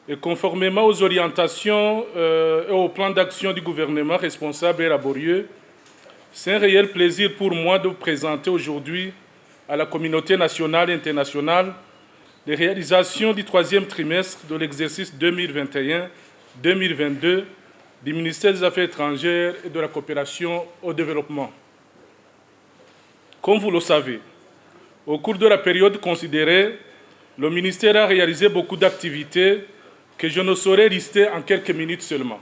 Et conformément aux orientations et au plan d'action du gouvernement responsable et laborieux, c'est un réel plaisir pour moi de vous présenter aujourd'hui à la communauté nationale et internationale les réalisations du troisième trimestre de l'exercice 2021-2022 du ministère des Affaires étrangères et de la coopération au développement. Comme vous le savez, au cours de la période considérée, le ministère a réalisé beaucoup d'activités que je ne saurais lister en quelques minutes seulement.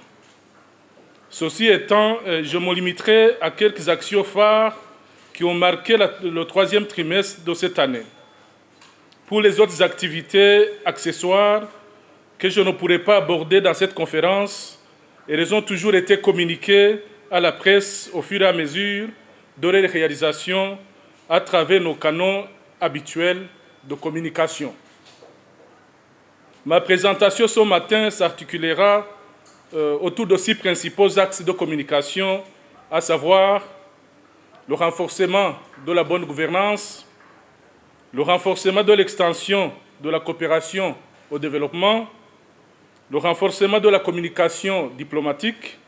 Ceci étant, je me limiterai à quelques actions phares qui ont marqué le troisième trimestre de cette année. Pour les autres activités accessoires que je ne pourrai pas aborder dans cette conférence, elles ont toujours été communiquées à la presse au fur et à mesure de leurs réalisations à travers nos canaux habituels de communication. Ma présentation ce matin s'articulera autour de 6 principaux axes de communication, à savoir le renforcement de la bonne gouvernance, le renforcement de l'extension de la coopération au développement, le renforcement de la communication diplomatique,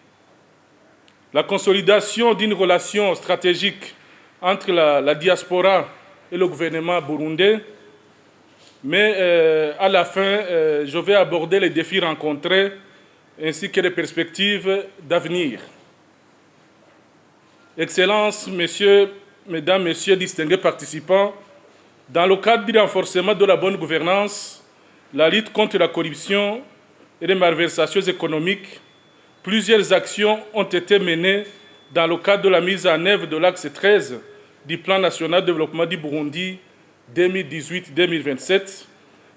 la consolidation d'une relation stratégique entre la diaspora et le gouvernement burundais, mais à la fin, je vais aborder les défis rencontrés ainsi que les perspectives d'avenir. Excellences, Mesdames, Messieurs, distingués participants, dans le cadre du renforcement de la bonne gouvernance, la lutte contre la corruption et les malversations économiques, plusieurs actions ont été menées dans le cadre de la mise en œuvre de l'axe 13 du Plan national de développement du Burundi 2018-2027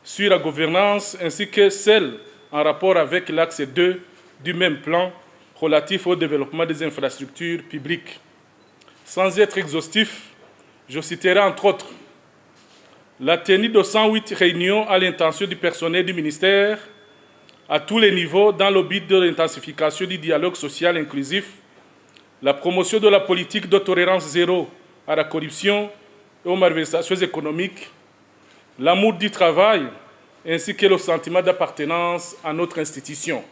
sur la gouvernance ainsi que celle en rapport avec l'axe 2 du même plan relatif au développement des infrastructures publiques. Sans être exhaustif, je citerai entre autres la tenue de 108 réunions à l'intention du personnel du ministère à tous les niveaux dans le but de l'intensification du dialogue social inclusif, la promotion de la politique de tolérance zéro à la corruption et aux malversations économiques, l'amour du travail ainsi que le sentiment d'appartenance à notre institution.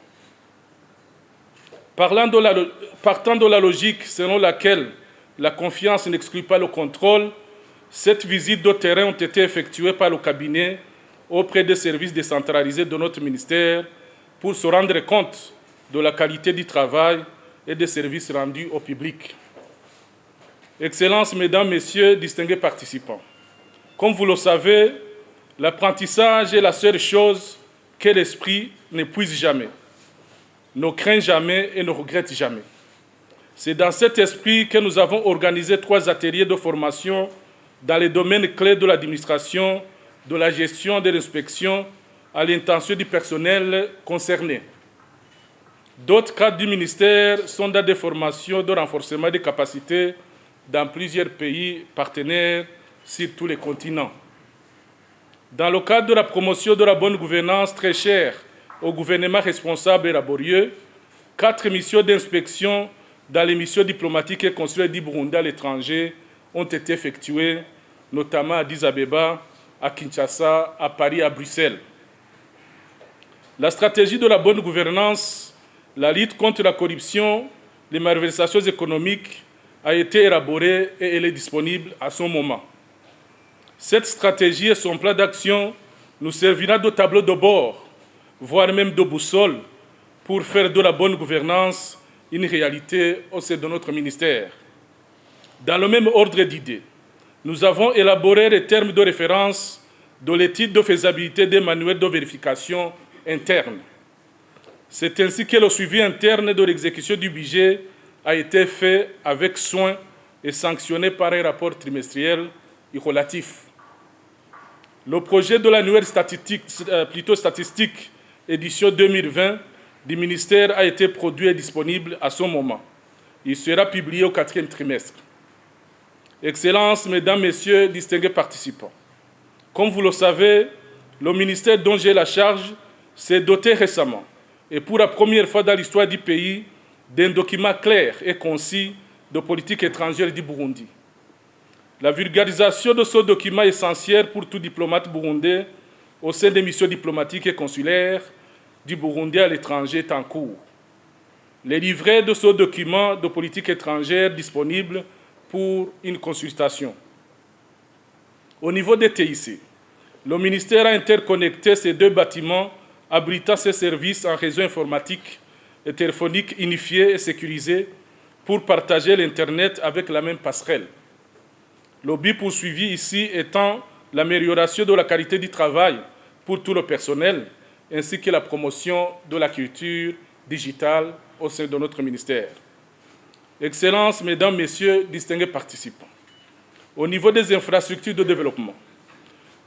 Partant de la logique selon laquelle la confiance n'exclut pas le contrôle, cette visite de terrain ont été effectuées par le cabinet auprès des services décentralisés de notre ministère pour se rendre compte de la qualité du travail et des services rendus au public. Excellences, Mesdames, Messieurs, distingués participants, comme vous le savez, l'apprentissage est la seule chose que l'esprit n'épuise jamais, ne craint jamais et ne regrette jamais. C'est dans cet esprit que nous avons organisé 3 ateliers de formation dans les domaines clés de l'administration, de la gestion de l'inspection, à l'intention du personnel concerné. D'autres cadres du ministère sont dans des formations de renforcement des capacités dans plusieurs pays partenaires sur tous les continents. Dans le cadre de la promotion de la bonne gouvernance très chère au gouvernement responsable et laborieux, 4 missions d'inspection dans les missions diplomatiques et consulaires du Burundi à l'étranger ont été effectuées, notamment à Addis Abeba, à Kinshasa, à Paris, à Bruxelles. La stratégie de la bonne gouvernance, la lutte contre la corruption, les malversations économiques a été élaborée et elle est disponible à son moment. Cette stratégie et son plan d'action nous servira de tableau de bord, voire même de boussole, pour faire de la bonne gouvernance une réalité au sein de notre ministère. Dans le même ordre d'idées, nous avons élaboré les termes de référence de l'étude de faisabilité des manuels de vérification interne. C'est ainsi que le suivi interne de l'exécution du budget a été fait avec soin et sanctionné par un rapport trimestriel relatif. Le projet de l'annuaire statistique édition 2020 du ministère a été produit et disponible à son moment. Il sera publié au 4e trimestre. Excellences, Mesdames, Messieurs, distingués participants, comme vous le savez, le ministère dont j'ai la charge s'est doté récemment, et pour la première fois dans l'histoire du pays, d'un document clair et concis de politique étrangère du Burundi. La vulgarisation de ce document essentiel pour tout diplomate burundais au sein des missions diplomatiques et consulaires du Burundi à l'étranger est en cours. Les livrets de ce document de politique étrangère disponibles pour une consultation. Au niveau des TIC, le ministère a interconnecté ces deux bâtiments abritant ces services en réseau informatique et téléphonique unifié et sécurisé pour partager l'Internet avec la même passerelle. Le but poursuivi ici étant l'amélioration de la qualité du travail pour tout le personnel, ainsi que la promotion de la culture digitale au sein de notre ministère. Excellences, Mesdames, Messieurs, distingués participants, au niveau des infrastructures de développement,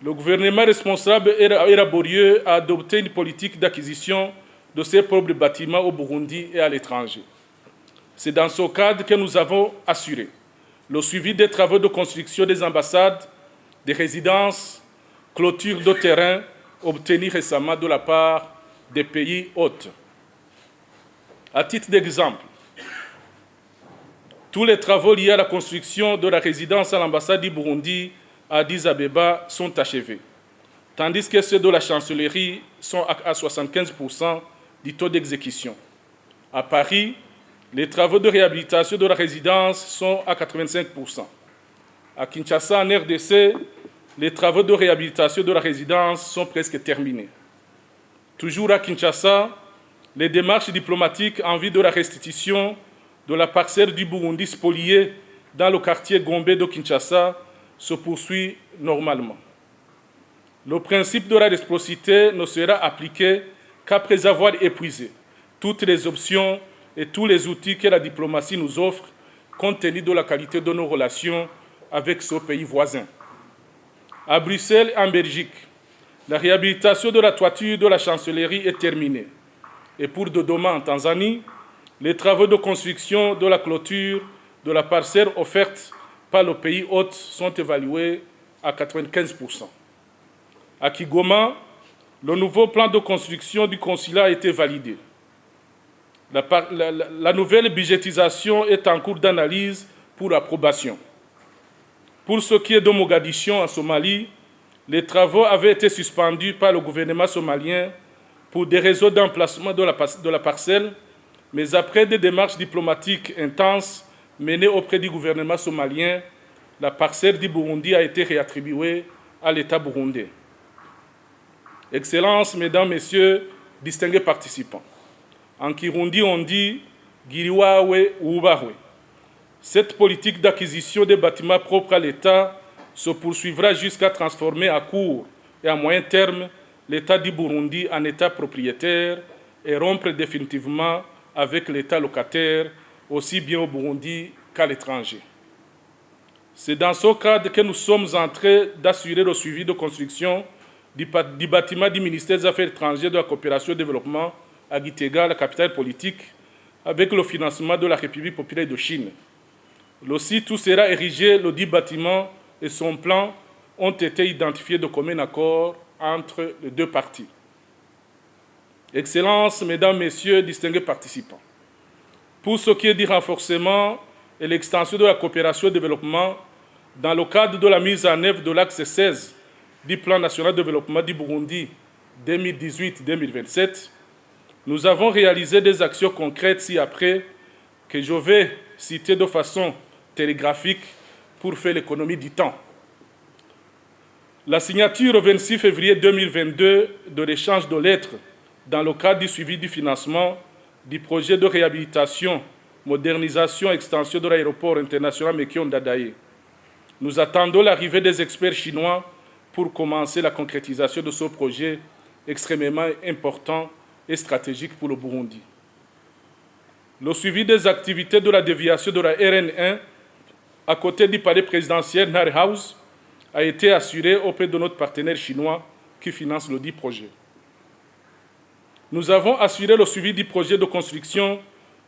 le gouvernement responsable et laborieux a adopté une politique d'acquisition de ses propres bâtiments au Burundi et à l'étranger. C'est dans ce cadre que nous avons assuré le suivi des travaux de construction des ambassades, des résidences, clôtures de terrain obtenues récemment de la part des pays hôtes. À titre d'exemple, tous les travaux liés à la construction de la résidence à l'ambassade du Burundi à Addis Abeba sont achevés, tandis que ceux de la chancellerie sont à 75% du taux d'exécution. À Paris, les travaux de réhabilitation de la résidence sont à 85%. À Kinshasa, en RDC, les travaux de réhabilitation de la résidence sont presque terminés. Toujours à Kinshasa, les démarches diplomatiques en vue de la restitution de la parcelle du Burundi spoliée dans le quartier Gombe de Kinshasa se poursuit normalement. Le principe de la réciprocité ne sera appliqué qu'après avoir épuisé toutes les options et tous les outils que la diplomatie nous offre, compte tenu de la qualité de nos relations avec ce pays voisin. À Bruxelles, en Belgique, la réhabilitation de la toiture de la chancellerie est terminée. Et pour Dodoma, en Tanzanie, les travaux de construction de la clôture de la parcelle offerte par le pays hôte sont évalués à 95%. À Kigoma, le nouveau plan de construction du consulat a été validé. La nouvelle budgétisation est en cours d'analyse pour approbation. Pour ce qui est de Mogadiscio en Somalie, les travaux avaient été suspendus par le gouvernement somalien pour des raisons d'emplacement de la parcelle, mais après des démarches diplomatiques intenses menées auprès du gouvernement somalien, la parcelle du Burundi a été réattribuée à l'État burundais. Excellences, Mesdames, Messieurs, distingués participants, en Kirundi, on dit « Giriwawe Ubahwe ». Cette politique d'acquisition des bâtiments propres à l'État se poursuivra jusqu'à transformer à court et à moyen terme l'État du Burundi en État propriétaire et rompre définitivement avec l'État locataire, aussi bien au Burundi qu'à l'étranger. C'est dans ce cadre que nous sommes en train d'assurer le suivi de construction du bâtiment du ministère des Affaires étrangères de la coopération et du développement à Gitega, la capitale politique, avec le financement de la République populaire de Chine. Le site où sera érigé le dit bâtiment et son plan ont été identifiés de commun accord entre les deux parties. Excellences, Mesdames, Messieurs, distingués participants, pour ce qui est du renforcement et l'extension de la coopération et du développement, dans le cadre de la mise en œuvre de l'axe 16 du Plan national de développement du Burundi 2018-2027, nous avons réalisé des actions concrètes ci-après que je vais citer de façon télégraphique pour faire l'économie du temps. La signature au 26 février 2022 de l'échange de lettres dans le cadre du suivi du financement du projet de réhabilitation, modernisation et extension de l'aéroport international Mekion Dadae. Nous attendons l'arrivée des experts chinois pour commencer la concrétisation de ce projet extrêmement important et stratégique pour le Burundi. Le suivi des activités de la déviation de la RN1 à côté du palais présidentiel Nare House a été assuré auprès de notre partenaire chinois qui finance le dit projet. Nous avons assuré le suivi du projet de construction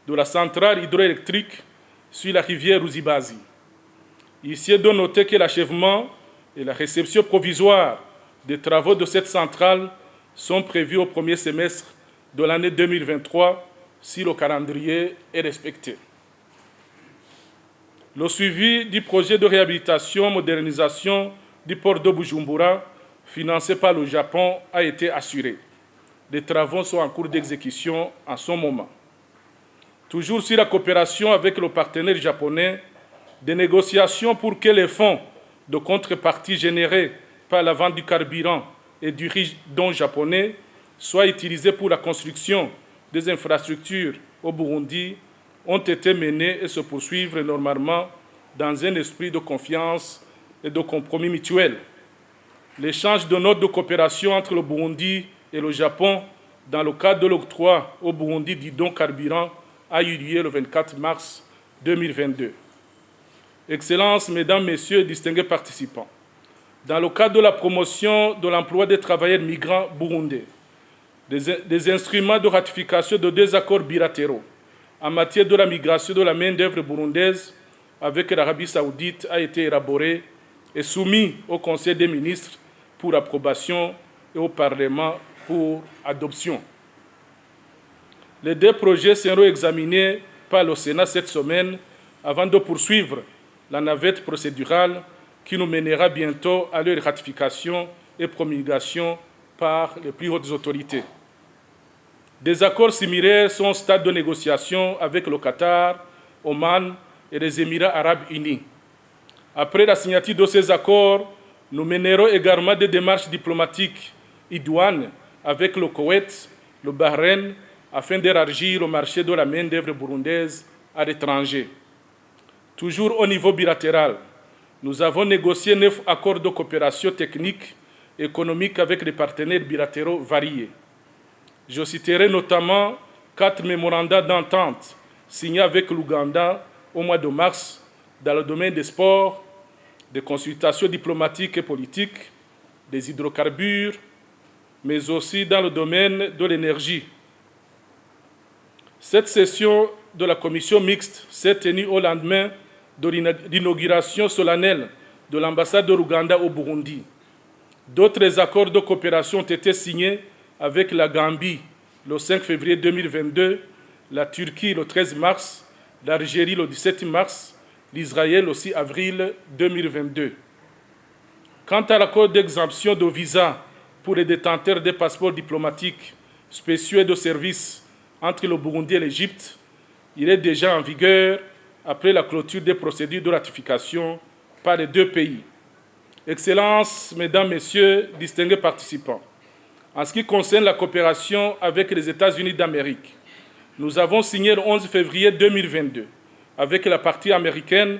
de la centrale hydroélectrique sur la rivière Ruzibazi. Ici est de noter que l'achèvement et la réception provisoire des travaux de cette centrale sont prévus au premier semestre de l'année 2023 si le calendrier est respecté. Le suivi du projet de réhabilitation, modernisation du port de Bujumbura, financé par le Japon, a été assuré. Des travaux sont en cours d'exécution en ce moment. Toujours sur la coopération avec le partenaire japonais, des négociations pour que les fonds de contrepartie générés par la vente du carburant et du riz don japonais soient utilisés pour la construction des infrastructures au Burundi ont été menées et se poursuivent normalement dans un esprit de confiance et de compromis mutuel. L'échange de notes de coopération entre le Burundi et le Japon dans le cadre de l'octroi au Burundi du don carburant a eu lieu le 24 mars 2022. Excellences, Mesdames, Messieurs, distingués participants, dans le cadre de la promotion de l'emploi des travailleurs migrants burundais, des instruments de ratification de 2 accords bilatéraux en matière de la migration de la main-d'œuvre burundaise avec l'Arabie saoudite a été élaboré et soumis au Conseil des ministres pour approbation et au Parlement pour adoption. Les 2 projets seront examinés par le Sénat cette semaine avant de poursuivre la navette procédurale qui nous mènera bientôt à leur ratification et promulgation par les plus hautes autorités. Des accords similaires sont au stade de négociation avec le Qatar, Oman et les Émirats arabes unis. Après la signature de ces accords, nous mènerons également des démarches diplomatiques idoines avec le Koweït, le Bahreïn, afin d'élargir le marché de la main-d'œuvre burundaise à l'étranger. Toujours au niveau bilatéral, nous avons négocié 9 accords de coopération technique et économique avec des partenaires bilatéraux variés. Je citerai notamment 4 mémorandums d'entente signés avec l'Ouganda au mois de mars dans le domaine des sports, des consultations diplomatiques et politiques, des hydrocarbures, mais aussi dans le domaine de l'énergie. Cette session de la commission mixte s'est tenue au lendemain de l'inauguration solennelle de l'ambassade de l'Ouganda au Burundi. D'autres accords de coopération ont été signés avec la Gambie le 5 février 2022, la Turquie le 13 mars, l'Algérie le 17 mars, l'Israël le 6 avril 2022. Quant à l'accord d'exemption de visa pour les détenteurs des passeports diplomatiques spéciaux et de service entre le Burundi et l'Égypte, il est déjà en vigueur après la clôture des procédures de ratification par les 2 pays. Excellences, Mesdames, Messieurs, distingués participants, en ce qui concerne la coopération avec les États-Unis d'Amérique, nous avons signé le 11 février 2022 avec la partie américaine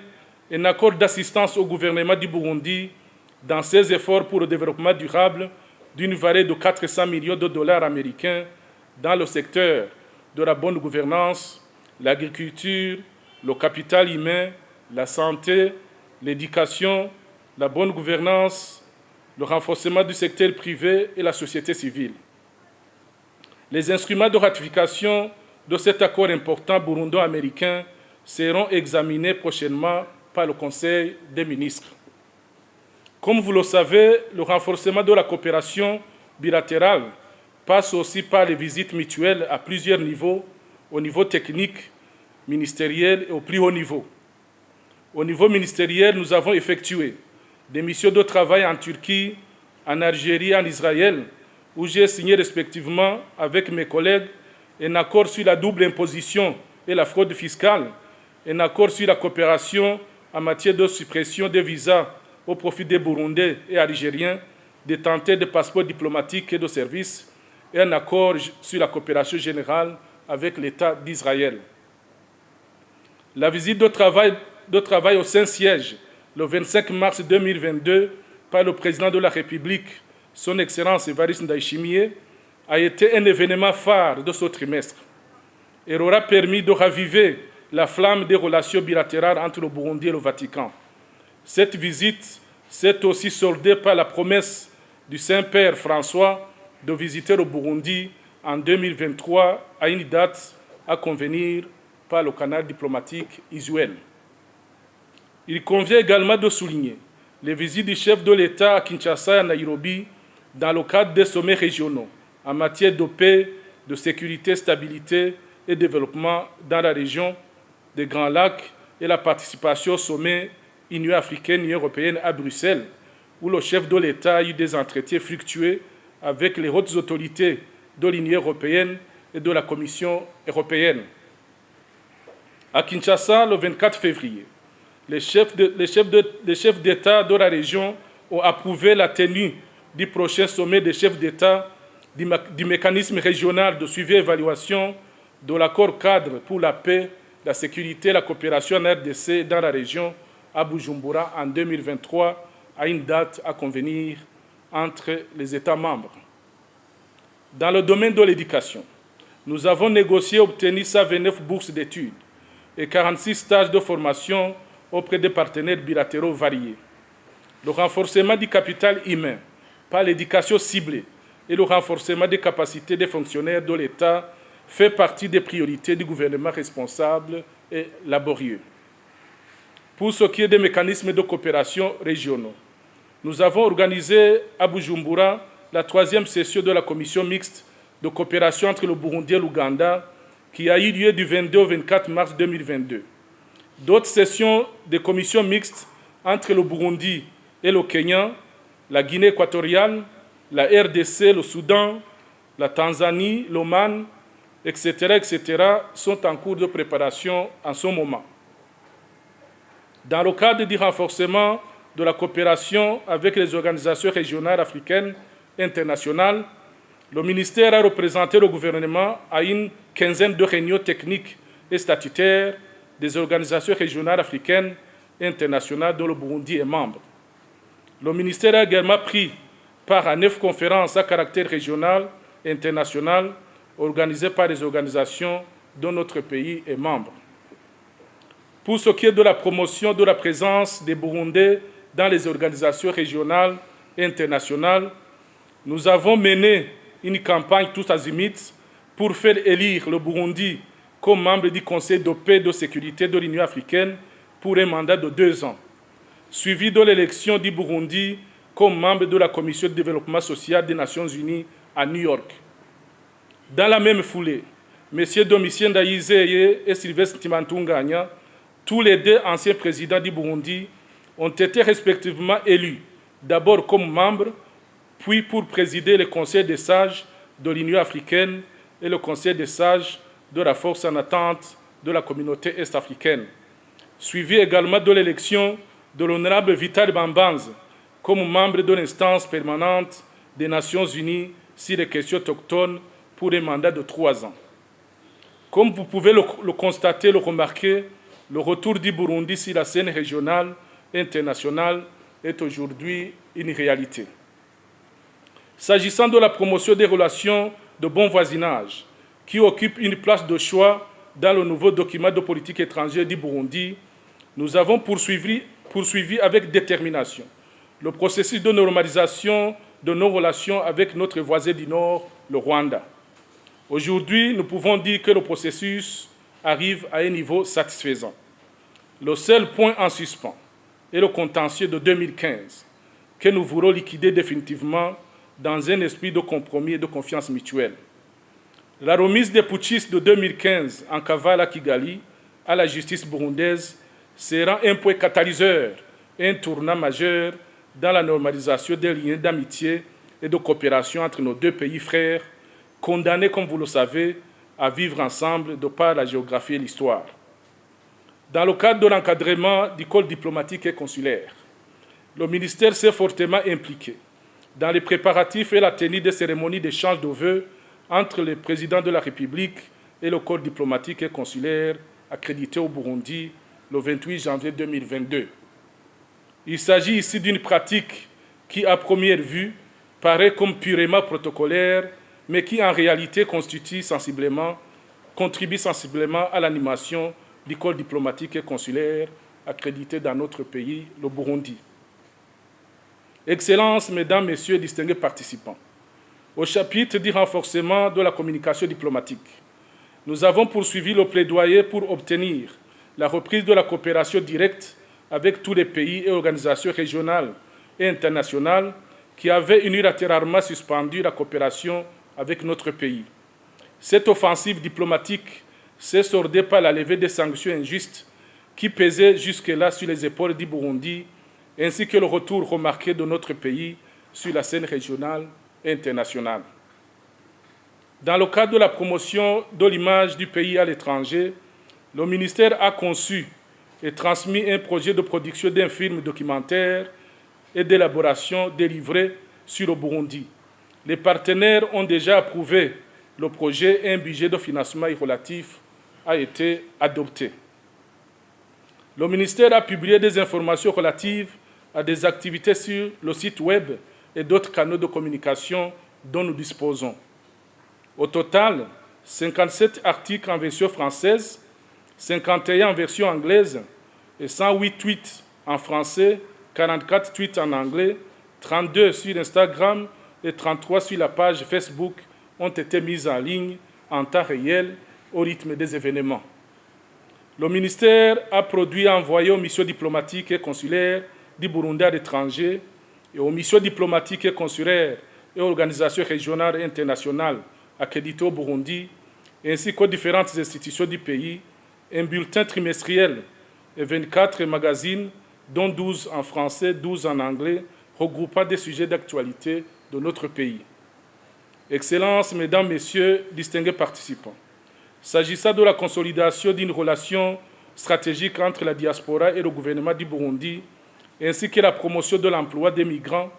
un accord d'assistance au gouvernement du Burundi dans ses efforts pour le développement durable d'une valeur de 400 millions de dollars américains dans le secteur de la bonne gouvernance, l'agriculture, le capital humain, la santé, l'éducation, la bonne gouvernance, le renforcement du secteur privé et la société civile. Les instruments de ratification de cet accord important burundo-américain seront examinés prochainement par le Conseil des ministres. Comme vous le savez, le renforcement de la coopération bilatérale passe aussi par les visites mutuelles à plusieurs niveaux, au niveau technique, ministériel et au plus haut niveau. Au niveau ministériel, nous avons effectué des missions de travail en Turquie, en Algérie et en Israël, où j'ai signé respectivement avec mes collègues un accord sur la double imposition et la fraude fiscale, un accord sur la coopération en matière de suppression des visas au profit des Burundais et Algériens détenteurs de passeports diplomatiques et de services, et un accord sur la coopération générale avec l'État d'Israël. La visite de travail au Saint-Siège, le 25 mars 2022, par le président de la République, son Excellence Évariste Ndayishimiye, a été un événement phare de ce trimestre. Elle aura permis de raviver la flamme des relations bilatérales entre le Burundi et le Vatican. Cette visite s'est aussi soldée par la promesse du Saint-Père François de visiter le Burundi en 2023 à une date à convenir par le canal diplomatique usuel. Il convient également de souligner les visites du chef de l'État à Kinshasa et à Nairobi dans le cadre des sommets régionaux en matière de paix, de sécurité, stabilité et développement dans la région des Grands Lacs et la participation au sommet Union africaine, Union européenne à Bruxelles, où le chef de l'État a eu des entretiens fructueux avec les hautes autorités de l'Union européenne et de la Commission européenne. À Kinshasa, le 24 février, les chefs d'État de la région ont approuvé la tenue du prochain sommet des chefs d'État du mécanisme régional de suivi et évaluation de l'accord cadre pour la paix, la sécurité et la coopération en RDC dans la région à Bujumbura en 2023 à une date à convenir entre les États membres. Dans le domaine de l'éducation, nous avons négocié et obtenu 129 bourses d'études et 46 stages de formation auprès des partenaires bilatéraux variés. Le renforcement du capital humain par l'éducation ciblée et le renforcement des capacités des fonctionnaires de l'État fait partie des priorités du gouvernement responsable et laborieux. Pour ce qui est des mécanismes de coopération régionaux, nous avons organisé à Bujumbura la 3e session de la commission mixte de coopération entre le Burundi et l'Ouganda qui a eu lieu du 22 au 24 mars 2022. D'autres sessions de commissions mixtes entre le Burundi et le Kenya, la Guinée équatoriale, la RDC, le Soudan, la Tanzanie, l'Oman, etc., sont en cours de préparation en ce moment. Dans le cadre du renforcement de la coopération avec les organisations régionales africaines et internationales, le ministère a représenté le gouvernement à une quinzaine de réunions techniques et statutaires des organisations régionales africaines et internationales dont le Burundi est membre. Le ministère a également pris part à 9 conférences à caractère régional et international organisées par les organisations dont notre pays est membre. Pour ce qui est de la promotion de la présence des Burundais dans les organisations régionales et internationales, nous avons mené une campagne tous azimuts pour faire élire le Burundi comme membre du Conseil de paix et de sécurité de l'Union africaine pour un mandat de 2 ans, suivi de l'élection du Burundi comme membre de la Commission de développement social des Nations unies à New York. Dans la même foulée, M. Domitien Ndayizeye et Sylvestre Ntibantunganya, tous les 2 anciens présidents du Burundi, ont été respectivement élus, d'abord comme membres, puis pour présider le Conseil des sages de l'Union africaine et le Conseil des sages de la force en attente de la communauté est-africaine, suivi également de l'élection de l'honorable Vital Bambanze comme membre de l'instance permanente des Nations unies sur les questions autochtones pour un mandat de 3 ans. Comme vous pouvez le constater, le remarquer, le retour du Burundi sur la scène régionale et internationale est aujourd'hui une réalité. S'agissant de la promotion des relations de bon voisinage, qui occupent une place de choix dans le nouveau document de politique étrangère du Burundi, nous avons poursuivi avec détermination le processus de normalisation de nos relations avec notre voisin du Nord, le Rwanda. Aujourd'hui, nous pouvons dire que le processus arrive à un niveau satisfaisant. Le seul point en suspens est le contentieux de 2015, que nous voulons liquider définitivement dans un esprit de compromis et de confiance mutuelle. La remise des putschistes de 2015 en cavale à Kigali à la justice burundaise sera un point catalyseur et un tournant majeur dans la normalisation des liens d'amitié et de coopération entre nos 2 pays frères, condamnés, comme vous le savez, à vivre ensemble de par la géographie et l'histoire. Dans le cadre de l'encadrement du corps diplomatique et consulaire, le ministère s'est fortement impliqué dans les préparatifs et la tenue des cérémonies d'échange de vœux entre le président de la République et le corps diplomatique et consulaire accrédité au Burundi le 28 janvier 2022. Il s'agit ici d'une pratique qui, à première vue, paraît comme purement protocolaire, mais qui en réalité contribue sensiblement à l'animation du corps diplomatique et consulaire accrédité dans notre pays, le Burundi. Excellences, Mesdames, Messieurs, distingués participants, au chapitre du renforcement de la communication diplomatique, nous avons poursuivi le plaidoyer pour obtenir la reprise de la coopération directe avec tous les pays et organisations régionales et internationales qui avaient unilatéralement suspendu la coopération avec notre pays. Cette offensive diplomatique s'est soldée par la levée des sanctions injustes qui pesaient jusque-là sur les épaules du Burundi, ainsi que le retour remarqué de notre pays sur la scène régionale et internationale. Dans le cadre de la promotion de l'image du pays à l'étranger, le ministère a conçu et transmis un projet de production d'un film documentaire et d'élaboration délivré sur le Burundi. Les partenaires ont déjà approuvé le projet et un budget de financement relatif a été adopté. Le ministère a publié des informations relatives à des activités sur le site web et d'autres canaux de communication dont nous disposons. Au total, 57 articles en version française, 51 en version anglaise et 108 tweets en français, 44 tweets en anglais, 32 sur Instagram et 33 sur la page Facebook ont été mis en ligne en temps réel au rythme des événements. Le ministère a produit et envoyé aux missions diplomatiques et consulaires du Burundi à l'étranger et aux missions diplomatiques et consulaires et organisations régionales et internationales accréditées au Burundi, ainsi qu'aux différentes institutions du pays, un bulletin trimestriel et 24 magazines, dont 12 en français, 12 en anglais, regroupant des sujets d'actualité de notre pays. Excellences, Mesdames, Messieurs, distingués participants, s'agissant de la consolidation d'une relation stratégique entre la diaspora et le gouvernement du Burundi, ainsi que la promotion de l'emploi des migrants,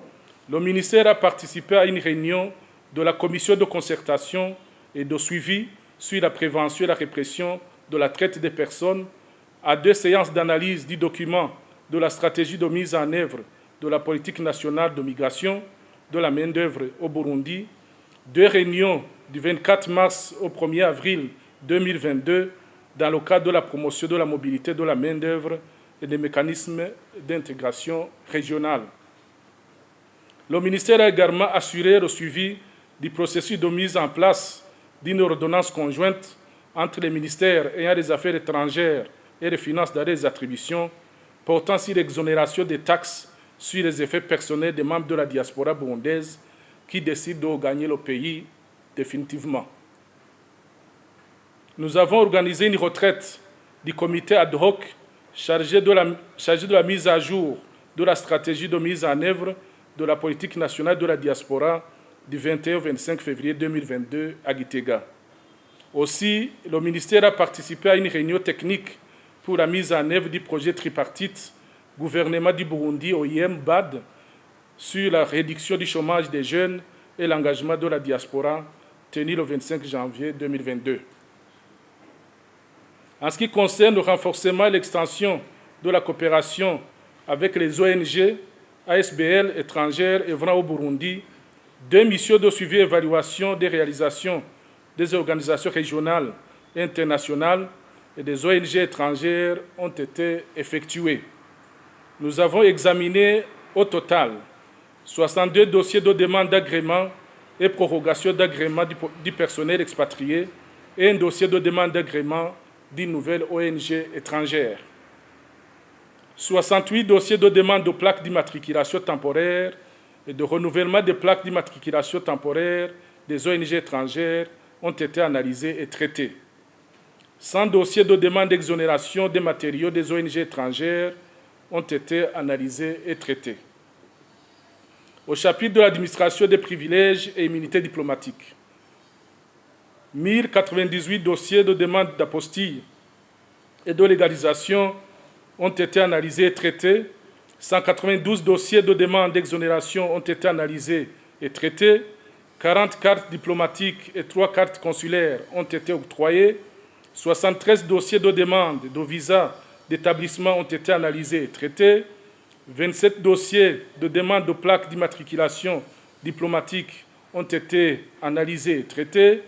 le ministère a participé à une réunion de la commission de concertation et de suivi sur la prévention et la répression de la traite des personnes, à 2 séances d'analyse du document de la stratégie de mise en œuvre de la politique nationale de migration de la main-d'œuvre au Burundi, 2 réunions du 24 mars au 1er avril 2022 dans le cadre de la promotion de la mobilité de la main-d'œuvre et des mécanismes d'intégration régionale. Le ministère a également assuré le suivi du processus de mise en place d'une ordonnance conjointe entre les ministères ayant les affaires étrangères et les finances d'arrêt des attributions portant sur l'exonération des taxes sur les effets personnels des membres de la diaspora burundaise qui décident de gagner le pays définitivement. Nous avons organisé une retraite du comité ad hoc chargé de la mise à jour de la stratégie de mise en œuvre de la politique nationale de la diaspora du 21 au 25 février 2022 à Gitega. Aussi, le ministère a participé à une réunion technique pour la mise en œuvre du projet tripartite gouvernement du Burundi, OIM-BAD, sur la réduction du chômage des jeunes et l'engagement de la diaspora, tenu le 25 janvier 2022. En ce qui concerne le renforcement et l'extension de la coopération avec les ONG, ASBL étrangères œuvrant au Burundi, 2 missions de suivi et évaluation des réalisations des organisations régionales et internationales et des ONG étrangères ont été effectuées. Nous avons examiné au total 62 dossiers de demande d'agrément et prorogation d'agrément du personnel expatrié et un dossier de demande d'agrément d'une nouvelle ONG étrangère. 68 dossiers de demande de plaques d'immatriculation temporaire et de renouvellement des plaques d'immatriculation temporaire des ONG étrangères ont été analysés et traités. 100 dossiers de demande d'exonération des matériaux des ONG étrangères ont été analysés et traités. Au chapitre de l'administration des privilèges et immunités diplomatiques, 1098 dossiers de demande d'apostille et de légalisation ont été analysés et traités, 192 dossiers de demande d'exonération ont été analysés et traités, 40 cartes diplomatiques et 3 cartes consulaires ont été octroyées, 73 dossiers de demande de visa d'établissement ont été analysés et traités, 27 dossiers de demande de plaques d'immatriculation diplomatique ont été analysés et traités,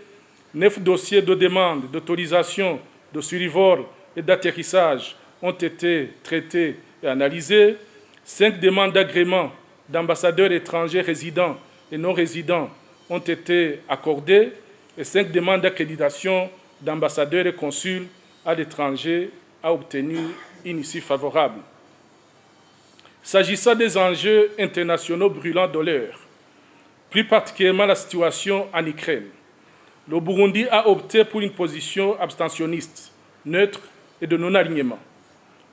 9 dossiers de demande d'autorisation de survol et d'atterrissage ont été traités et analysés, 5 demandes d'agrément d'ambassadeurs étrangers résidents et non résidents ont été accordées et 5 demandes d'accréditation d'ambassadeurs et consuls à l'étranger a obtenu une issue favorable. S'agissant des enjeux internationaux brûlants de l'heure, plus particulièrement la situation en Ukraine, le Burundi a opté pour une position abstentionniste, neutre et de non-alignement.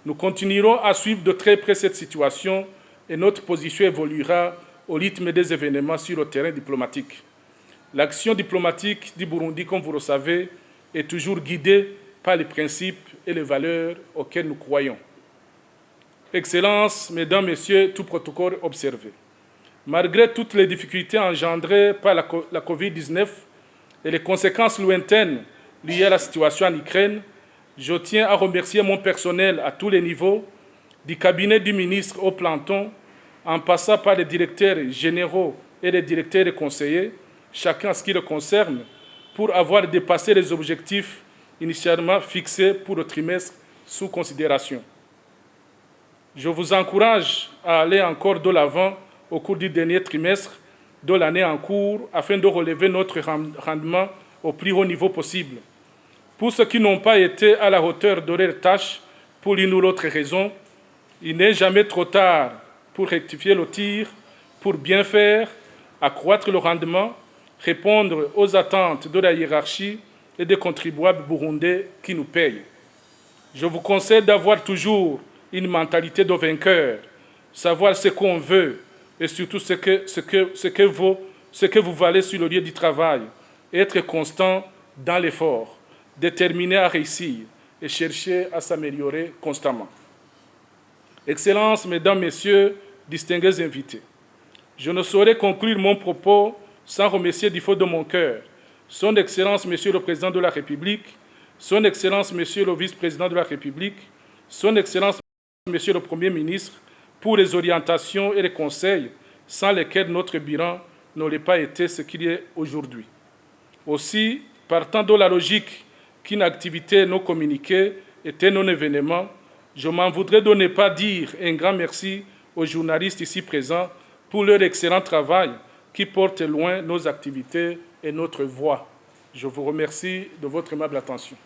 Nous continuerons à suivre de très près cette situation et notre position évoluera au rythme des événements sur le terrain diplomatique. L'action diplomatique du Burundi, comme vous le savez, est toujours guidée par les principes et les valeurs auxquels nous croyons. Excellences, Mesdames, Messieurs, tout protocole observé. Malgré toutes les difficultés engendrées par la COVID-19 et les conséquences lointaines liées à la situation en Ukraine, je tiens à remercier mon personnel à tous les niveaux, du cabinet du ministre au planton, en passant par les directeurs généraux et les directeurs et conseillers, chacun en ce qui le concerne, pour avoir dépassé les objectifs initialement fixés pour le trimestre sous considération. Je vous encourage à aller encore de l'avant au cours du dernier trimestre de l'année en cours afin de relever notre rendement au plus haut niveau possible. Pour ceux qui n'ont pas été à la hauteur de leurs tâches pour l'une ou l'autre raison, il n'est jamais trop tard pour rectifier le tir, pour bien faire, accroître le rendement, répondre aux attentes de la hiérarchie et des contribuables burundais qui nous payent. Je vous conseille d'avoir toujours une mentalité de vainqueur, savoir ce qu'on veut et surtout ce que vous valez sur le lieu du travail, et être constant dans l'effort, déterminé à réussir et chercher à s'améliorer constamment. Excellences, Mesdames, Messieurs, distingués invités, je ne saurais conclure mon propos sans remercier du fond de mon cœur Son Excellence, Monsieur le Président de la République, Son Excellence, Monsieur le Vice-président de la République, Son Excellence, Monsieur le Premier ministre, pour les orientations et les conseils sans lesquels notre bilan n'aurait pas été ce qu'il est aujourd'hui. Aussi, partant de la logique qu'une activité non communiquée était non événement, je m'en voudrais de ne pas dire un grand merci aux journalistes ici présents pour leur excellent travail qui porte loin nos activités et notre voix. Je vous remercie de votre aimable attention.